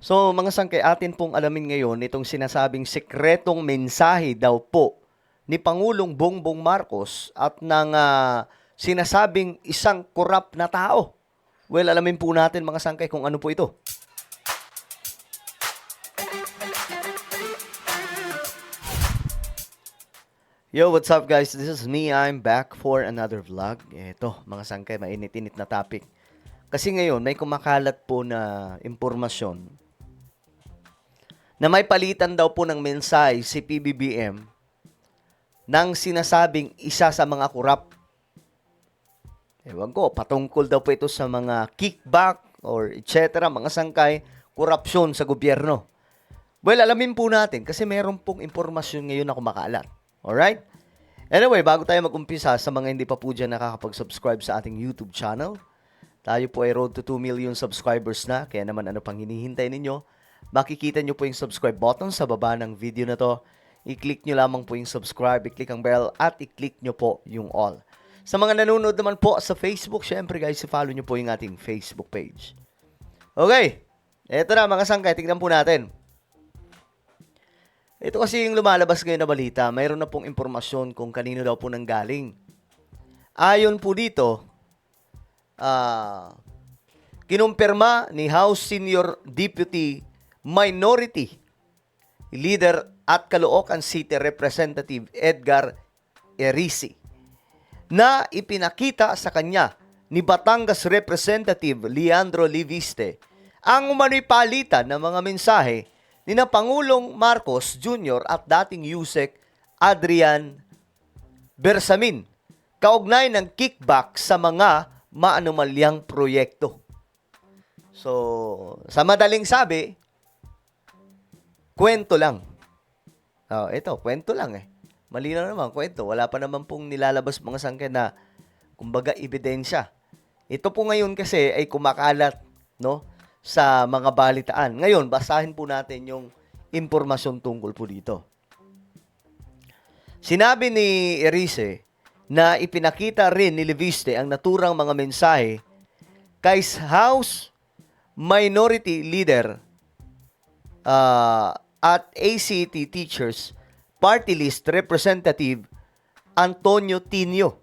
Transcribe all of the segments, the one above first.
So, mga sangkay, atin pong alamin ngayon itong sinasabing sekretong mensahe daw po ni Pangulong Bongbong Marcos at ng sinasabing isang korap na tao. Well, alamin po natin mga sangkay kung ano po ito. Yo, what's up guys? This is me. I'm back for another vlog. Ito, mga sangkay, mainit-init na topic. Kasi ngayon, may kumakalat po na impormasyon na may palitan daw po ng mensahe si PBBM ng sinasabing isa sa mga kurap. Ewan ko, patungkol daw po ito sa mga kickback or etc. mga sangkay, korupsyon sa gobyerno. Well, alamin po natin kasi meron pong impormasyon ngayon na kumakalat. Alright? Anyway, bago tayo mag-umpisa, sa mga hindi pa po dyan nakakapag-subscribe sa ating YouTube channel, tayo po ay road to 2 million subscribers na, kaya naman ano pang hinihintay ninyo, makikita nyo po yung subscribe button sa baba ng video na to. I-click nyo lamang po yung subscribe, i-click ang bell, at i-click nyo po yung all. Sa mga nanonood naman po sa Facebook, syempre guys, i-follow nyo po yung ating Facebook page. Okay, eto na mga sangkay, tignan po natin. Ito kasi yung lumalabas ngayon na balita, mayroon na pong impormasyon kung kanino daw po nanggaling. Ayon po dito, kinumpirma ni House Senior Deputy Minority Leader at Caloocan City Representative Edgar Erice na ipinakita sa kanya ni Batangas Representative Leandro Liviste ang umano'y palitan ng mga mensahe ni na Pangulong Marcos Jr. at dating Yusek Adrian Bersamin kaugnay ng kickback sa mga maanumalyang proyekto. So, sa madaling sabi, kwento lang. Ito, kwento lang eh. Malinaw naman, kwento. Wala pa naman pong nilalabas mga sangkay na, kumbaga, ebidensya. Ito po ngayon kasi ay kumakalat, no, sa mga balitaan. Ngayon, basahin po natin yung impormasyon tungkol po dito. Sinabi ni Erice na ipinakita rin ni Liviste ang naturang mga mensahe kay House Minority Leader at ACT Teachers Party List Representative Antonio Tinio.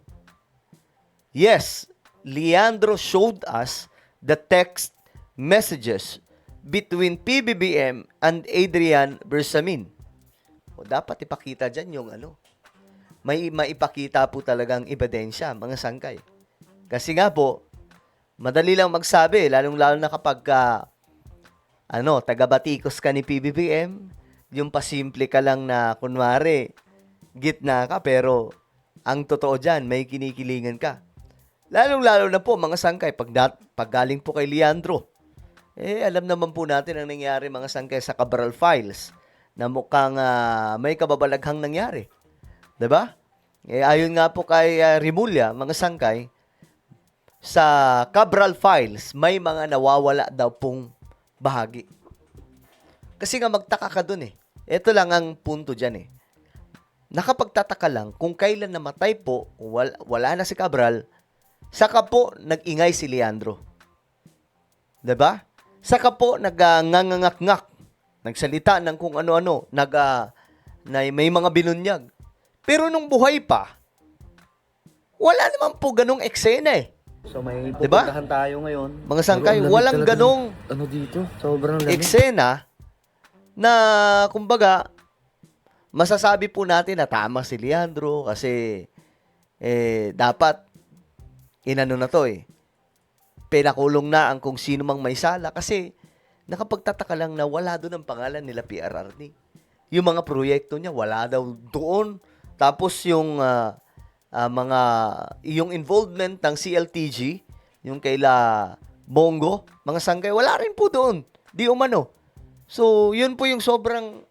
Yes, Leandro showed us the text messages between PBBM and Adrian Bersamin. O dapat ipakita dyan yung may maipakita po talagang ebidensya, mga sangkay. Kasi nga po, madali lang magsabi, lalong-lalo na kapag taga-batikos ka ni PBBM, yung pasimple ka lang na, kunwari, gitna ka, pero ang totoo dyan, may kinikilingan ka. Lalong-lalo na po, mga sangkay, pag galing po kay Leandro, alam naman po natin ang nangyari, mga sangkay, sa Cabral Files, na mukhang may kababalaghang nangyari. Diba? Ayon nga po kay Rimulya, mga sangkay, sa Cabral Files, may mga nawawala daw pong bahagi. Kasi nga magtaka ka dun eh. Ito lang ang punto dyan eh. Nakapagtataka lang kung kailan namatay po, wala na si Cabral, saka po nag-ingay si Leandro. Diba? Saka po nagngangangak-ngak, nagsalita ng kung ano-ano, may mga binunyag. Pero nung buhay pa, wala naman po ganong eksena eh. So may Diba? pupuntahan tayo ngayon. Mga sangkay, Pero ang lamig walang talaga ganong ano dito? Sobrang lamig. eksena na, kumbaga, masasabi po natin na tama si Leandro kasi dapat inano na to eh. Pinakulong na ang kung sino mang may sala kasi nakapagtataka lang na wala doon ang pangalan nila PRRD. Yung mga proyekto niya, wala daw doon. Tapos yung yung involvement ng CLTG, yung kaila Bongo, mga sangkay, wala rin po doon. Di umano. So, yun po yung sobrang,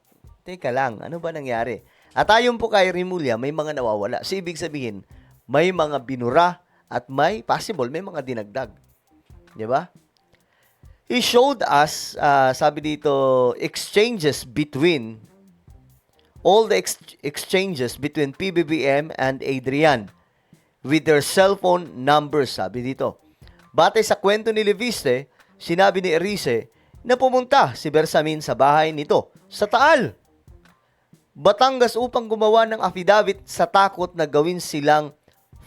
teka lang, ano ba nangyari? At ayon po kay Rimulya, may mga nawawala. So, ibig sabihin, may mga binura at may mga dinagdag. Di ba? He showed us, sabi dito, all the exchanges between PBBM and Adrian with their cellphone numbers, sabi dito. Batay sa kwento ni Liviste, sinabi ni Erice, na pumunta si Bersamin sa bahay nito sa Taal, Batangas upang gumawa ng affidavit sa takot na gawin silang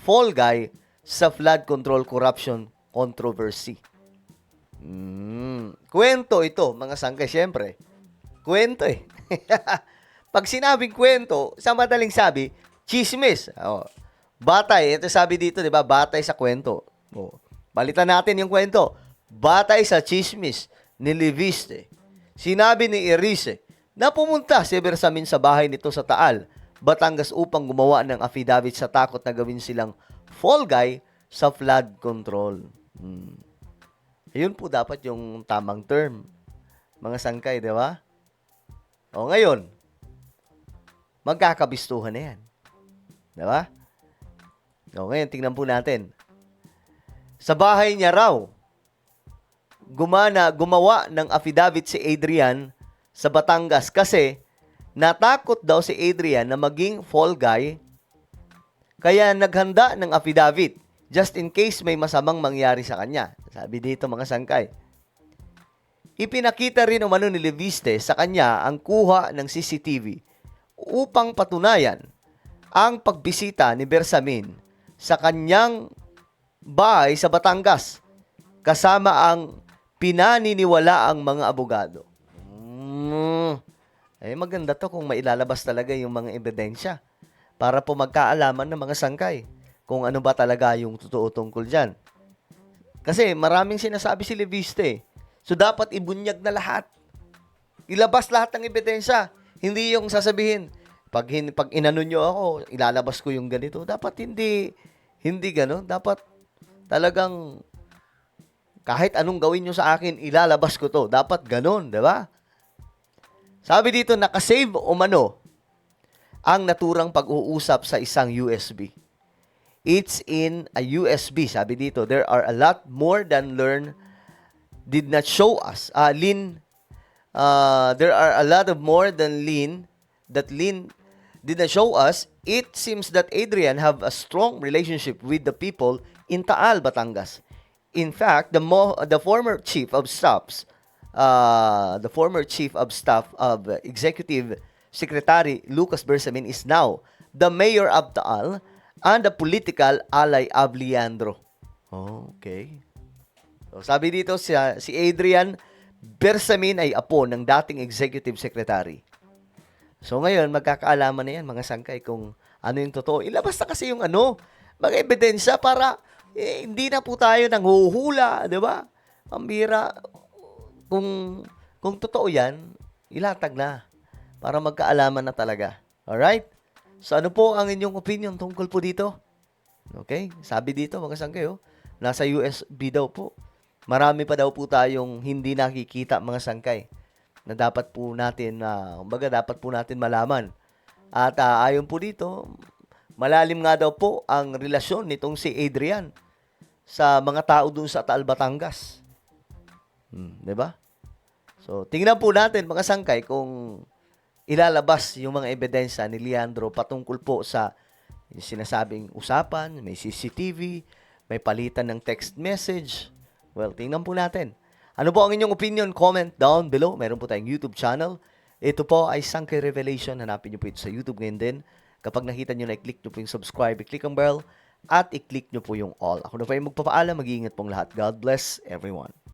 fall guy sa flood control corruption controversy. Kwento ito, mga sangkay, syempre. Kwento eh. Pag sinabing kwento, sa madaling sabi, chismis. Oh. Batay, ito sabi dito, di ba? Batay sa kwento. Oh. Balitan natin yung kwento. Batay sa chismis ni Leviste. Sinabi ni Erice na pumunta si Bersamin sa bahay nito sa Taal, Batangas upang gumawa ng affidavit sa takot na gawin silang fall guy sa flood control. Ayun po dapat yung tamang term, mga sangkay, di ba? O ngayon, magkakabistuhan na yan. Di ba? O ngayon, tingnan po natin. Sa bahay niya raw, gumawa ng affidavit si Adrian sa Batangas kasi natakot daw si Adrian na maging fall guy kaya naghanda ng affidavit just in case may masamang mangyari sa kanya. Sabi dito, mga sangkay. Ipinakita rin umano ni Leviste sa kanya ang kuha ng CCTV upang patunayan ang pagbisita ni Bersamin sa kanyang bahay sa Batangas kasama ang pinaniniwalaang mga abogado. Maganda to kung mailalabas talaga yung mga ebidensya para po magkaalaman ng mga sangkay kung ano ba talaga yung totoo tungkol dyan. Kasi maraming sinasabi si Leviste. So, dapat ibunyag na lahat. Ilabas lahat ng ebidensya. Hindi yung sasabihin, pag inano nyo ako, ilalabas ko yung ganito. Dapat hindi gano'n. Dapat talagang kahit anong gawin nyo sa akin, ilalabas ko to. Dapat gano'n, di ba? Sabi dito, nakasave umano ang naturang pag-uusap sa isang USB. It's in a USB. Sabi dito, there are a lot more than Lynn did not show us. There are a lot of more than Lynn that Lynn did not show us. It seems that Adrian have a strong relationship with the people in Taal, Batangas. In fact, the former chief of staff of Executive Secretary Lucas Bersamin is now the mayor of Taal and the political ally of Leandro. Okay. So, sabi dito, si Adrian Bersamin ay apo ng dating Executive Secretary. So ngayon, magkakaalaman na yan, mga sangkay, kung ano yung totoo. Ilabas na kasi yung mga ebidensya para hindi na po tayo nanghuhula, di ba? Ang bira, kung totoo yan, ilatag na para magkaalaman na talaga. Alright? So ano po ang inyong opinion tungkol po dito? Okay? Sabi dito, mga sangkay, nasa USB daw po. Marami pa daw po tayong hindi nakikita, mga sangkay, na dapat po natin malaman. At ayon po dito, malalim nga daw po ang relasyon nitong si Adrian sa mga tao dun sa Taal, Batangas. Diba? So, tingnan po natin, mga sangkay, kung ilalabas yung mga ebidensya ni Leandro patungkol po sa sinasabing usapan, may CCTV, may palitan ng text message. Well, tingnan po natin. Ano po ang inyong opinion? Comment down below. Meron po tayong YouTube channel. Ito po ay Sangkay Revelation. Hanapin nyo po ito sa YouTube ngayon din. Kapag nakita nyo na, i-click nyo po yung subscribe, i-click ang bell, at i-click nyo po yung all. Ako na po yung magpapaalam. Mag-iingat pong lahat. God bless everyone.